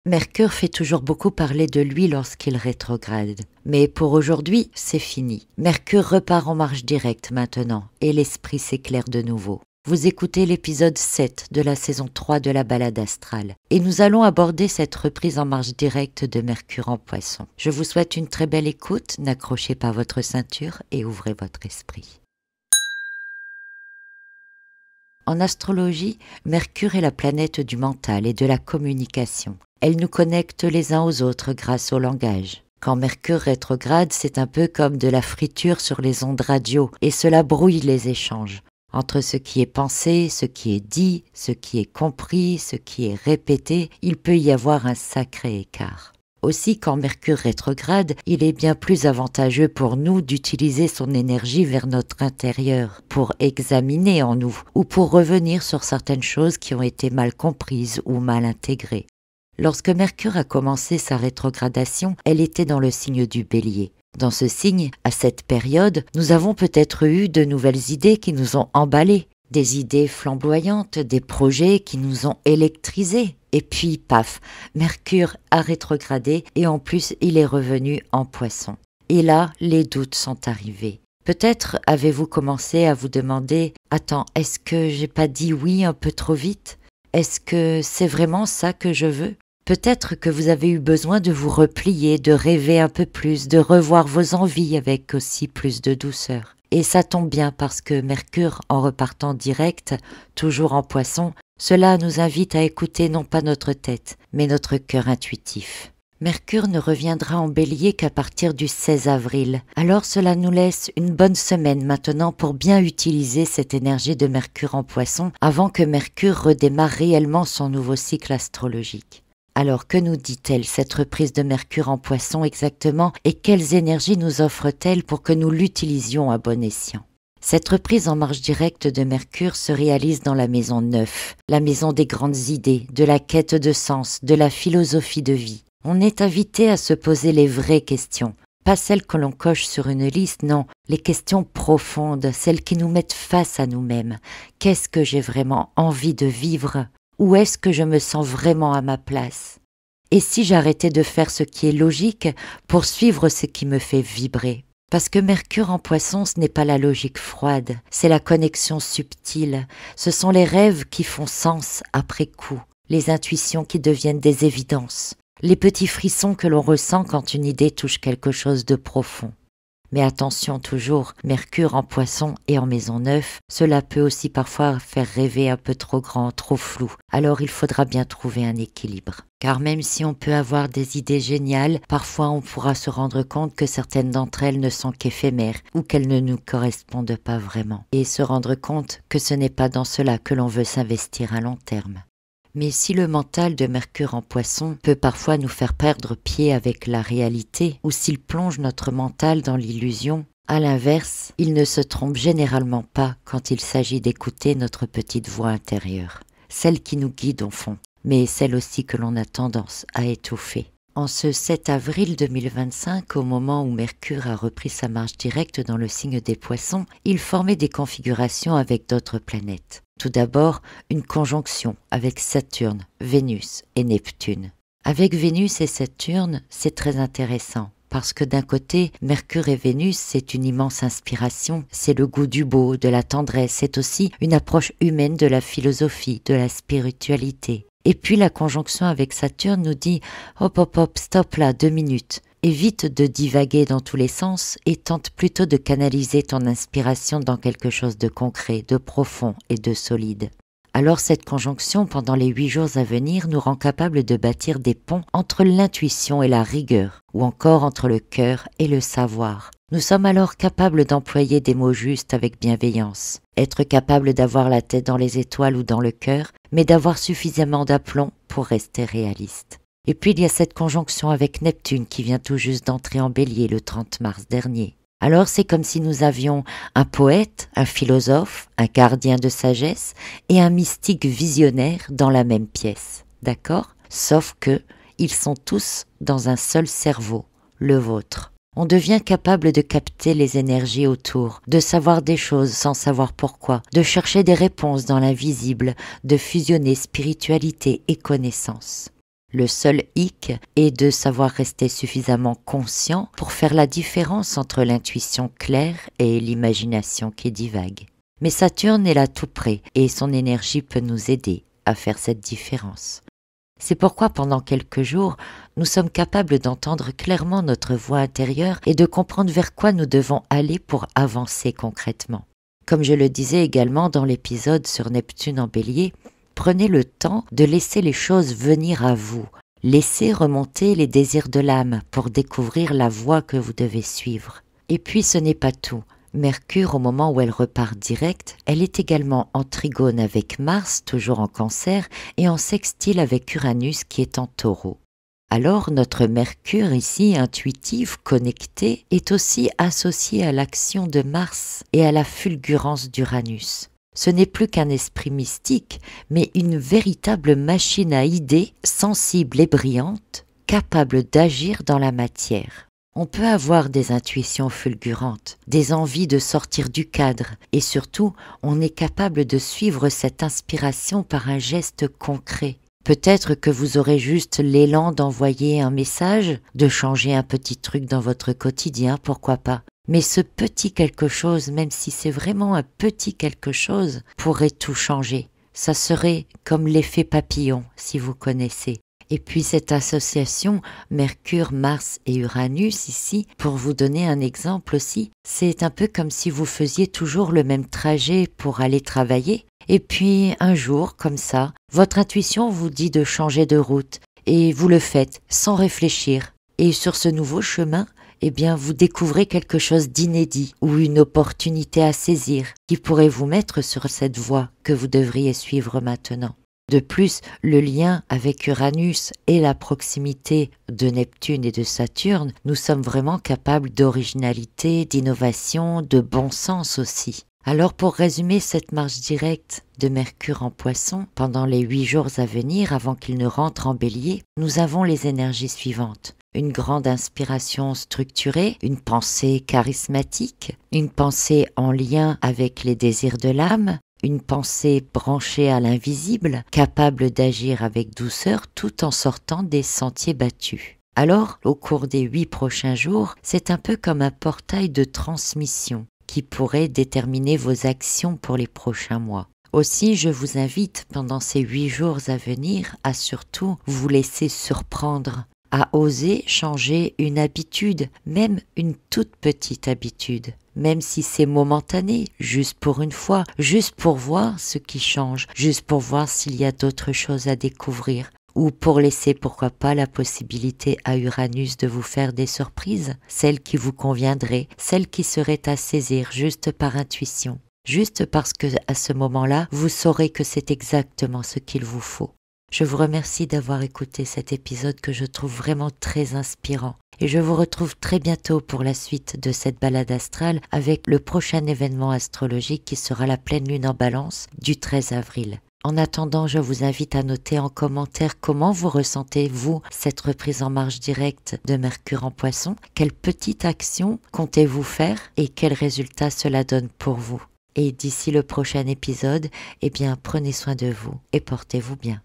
Mercure fait toujours beaucoup parler de lui lorsqu'il rétrograde. Mais pour aujourd'hui, c'est fini. Mercure repart en marche directe maintenant, et l'esprit s'éclaire de nouveau. Vous écoutez l'épisode 7 de la saison 3 de la balade astrale. Et nous allons aborder cette reprise en marche directe de Mercure en Poisson. Je vous souhaite une très belle écoute, n'accrochez pas votre ceinture et ouvrez votre esprit. En astrologie, Mercure est la planète du mental et de la communication. Elle nous connecte les uns aux autres grâce au langage. Quand Mercure rétrograde, c'est un peu comme de la friture sur les ondes radio et cela brouille les échanges. Entre ce qui est pensé, ce qui est dit, ce qui est compris, ce qui est répété, il peut y avoir un sacré écart. Aussi, quand Mercure rétrograde, il est bien plus avantageux pour nous d'utiliser son énergie vers notre intérieur, pour examiner en nous, ou pour revenir sur certaines choses qui ont été mal comprises ou mal intégrées. Lorsque Mercure a commencé sa rétrogradation, elle était dans le signe du Bélier. Dans ce signe, à cette période, nous avons peut-être eu de nouvelles idées qui nous ont emballés, des idées flamboyantes, des projets qui nous ont électrisés. Et puis, paf, Mercure a rétrogradé et en plus, il est revenu en Poisson. Et là, les doutes sont arrivés. Peut-être avez-vous commencé à vous demander « Attends, est-ce que j'ai pas dit oui un peu trop vite? Est-ce que c'est vraiment ça que je veux ?» Peut-être que vous avez eu besoin de vous replier, de rêver un peu plus, de revoir vos envies avec aussi plus de douceur. Et ça tombe bien parce que Mercure, en repartant direct, toujours en Poisson, cela nous invite à écouter non pas notre tête, mais notre cœur intuitif. Mercure ne reviendra en Bélier qu'à partir du 16 avril. Alors cela nous laisse une bonne semaine maintenant pour bien utiliser cette énergie de Mercure en Poisson avant que Mercure redémarre réellement son nouveau cycle astrologique. Alors que nous dit-elle cette reprise de Mercure en Poisson exactement et quelles énergies nous offre-t-elle pour que nous l'utilisions à bon escient? Cette reprise en marche directe de Mercure se réalise dans la maison 9, la maison des grandes idées, de la quête de sens, de la philosophie de vie. On est invité à se poser les vraies questions, pas celles que l'on coche sur une liste, non, les questions profondes, celles qui nous mettent face à nous-mêmes. Qu'est-ce que j'ai vraiment envie de vivre? Où est-ce que je me sens vraiment à ma place? Et si j'arrêtais de faire ce qui est logique pour suivre ce qui me fait vibrer? Parce que Mercure en Poisson, ce n'est pas la logique froide, c'est la connexion subtile. Ce sont les rêves qui font sens après coup, les intuitions qui deviennent des évidences, les petits frissons que l'on ressent quand une idée touche quelque chose de profond. Mais attention toujours, Mercure en Poisson et en maison 9, cela peut aussi parfois faire rêver un peu trop grand, trop flou. Alors il faudra bien trouver un équilibre. Car même si on peut avoir des idées géniales, parfois on pourra se rendre compte que certaines d'entre elles ne sont qu'éphémères ou qu'elles ne nous correspondent pas vraiment. Et se rendre compte que ce n'est pas dans cela que l'on veut s'investir à long terme. Mais si le mental de Mercure en Poisson peut parfois nous faire perdre pied avec la réalité, ou s'il plonge notre mental dans l'illusion, à l'inverse, il ne se trompe généralement pas quand il s'agit d'écouter notre petite voix intérieure, celle qui nous guide au fond, mais celle aussi que l'on a tendance à étouffer. En ce 7 avril 2025, au moment où Mercure a repris sa marche directe dans le signe des Poissons, il formait des configurations avec d'autres planètes. Tout d'abord, une conjonction avec Saturne, Vénus et Neptune. Avec Vénus et Saturne, c'est très intéressant. Parce que d'un côté, Mercure et Vénus, c'est une immense inspiration, c'est le goût du beau, de la tendresse, c'est aussi une approche humaine de la philosophie, de la spiritualité. Et puis la conjonction avec Saturne nous dit « hop hop hop, stop là, 2 minutes ». Évite de divaguer dans tous les sens et tente plutôt de canaliser ton inspiration dans quelque chose de concret, de profond et de solide. Alors cette conjonction, pendant les 8 jours à venir, nous rend capables de bâtir des ponts entre l'intuition et la rigueur, ou encore entre le cœur et le savoir. Nous sommes alors capables d'employer des mots justes avec bienveillance, être capables d'avoir la tête dans les étoiles ou dans le cœur, mais d'avoir suffisamment d'aplomb pour rester réaliste. Et puis il y a cette conjonction avec Neptune qui vient tout juste d'entrer en Bélier le 30 mars dernier. Alors c'est comme si nous avions un poète, un philosophe, un gardien de sagesse et un mystique visionnaire dans la même pièce, d'accord? Sauf que ils sont tous dans un seul cerveau, le vôtre. On devient capable de capter les énergies autour, de savoir des choses sans savoir pourquoi, de chercher des réponses dans l'invisible, de fusionner spiritualité et connaissance. Le seul hic est de savoir rester suffisamment conscient pour faire la différence entre l'intuition claire et l'imagination qui divague. Mais Saturne est là tout près et son énergie peut nous aider à faire cette différence. C'est pourquoi pendant quelques jours, nous sommes capables d'entendre clairement notre voix intérieure et de comprendre vers quoi nous devons aller pour avancer concrètement. Comme je le disais également dans l'épisode sur Neptune en Bélier, prenez le temps de laisser les choses venir à vous. Laissez remonter les désirs de l'âme pour découvrir la voie que vous devez suivre. Et puis ce n'est pas tout. Mercure, au moment où elle repart direct, elle est également en trigone avec Mars, toujours en Cancer, et en sextile avec Uranus qui est en Taureau. Alors notre Mercure ici, intuitif, connecté, est aussi associé à l'action de Mars et à la fulgurance d'Uranus. Ce n'est plus qu'un esprit mystique, mais une véritable machine à idées, sensible et brillante, capable d'agir dans la matière. On peut avoir des intuitions fulgurantes, des envies de sortir du cadre, et surtout, on est capable de suivre cette inspiration par un geste concret. Peut-être que vous aurez juste l'élan d'envoyer un message, de changer un petit truc dans votre quotidien, pourquoi pas. Mais ce petit quelque chose, même si c'est vraiment un petit quelque chose, pourrait tout changer. Ça serait comme l'effet papillon, si vous connaissez. Et puis cette association Mercure, Mars et Uranus ici, pour vous donner un exemple aussi, c'est un peu comme si vous faisiez toujours le même trajet pour aller travailler. Et puis un jour, comme ça, votre intuition vous dit de changer de route et vous le faites sans réfléchir. Et sur ce nouveau chemin, eh bien vous découvrez quelque chose d'inédit ou une opportunité à saisir qui pourrait vous mettre sur cette voie que vous devriez suivre maintenant. De plus, le lien avec Uranus et la proximité de Neptune et de Saturne, nous sommes vraiment capables d'originalité, d'innovation, de bon sens aussi. Alors pour résumer cette marche directe de Mercure en Poisson, pendant les 8 jours à venir avant qu'il ne rentre en Bélier, nous avons les énergies suivantes. Une grande inspiration structurée, une pensée charismatique, une pensée en lien avec les désirs de l'âme, une pensée branchée à l'invisible, capable d'agir avec douceur tout en sortant des sentiers battus. Alors, au cours des 8 prochains jours, c'est un peu comme un portail de transmission qui pourrait déterminer vos actions pour les prochains mois. Aussi, je vous invite pendant ces 8 jours à venir à surtout vous laisser surprendre, à oser changer une habitude, même une toute petite habitude. Même si c'est momentané, juste pour une fois, juste pour voir ce qui change, juste pour voir s'il y a d'autres choses à découvrir, ou pour laisser pourquoi pas la possibilité à Uranus de vous faire des surprises, celles qui vous conviendraient, celles qui seraient à saisir juste par intuition, juste parce que à ce moment-là, vous saurez que c'est exactement ce qu'il vous faut. Je vous remercie d'avoir écouté cet épisode que je trouve vraiment très inspirant. Et je vous retrouve très bientôt pour la suite de cette balade astrale avec le prochain événement astrologique qui sera la pleine lune en Balance du 13 avril. En attendant, je vous invite à noter en commentaire comment vous ressentez, vous, cette reprise en marche directe de Mercure en Poisson. Quelle petite action comptez-vous faire et quel résultat cela donne pour vous? Et d'ici le prochain épisode, eh bien, prenez soin de vous et portez-vous bien.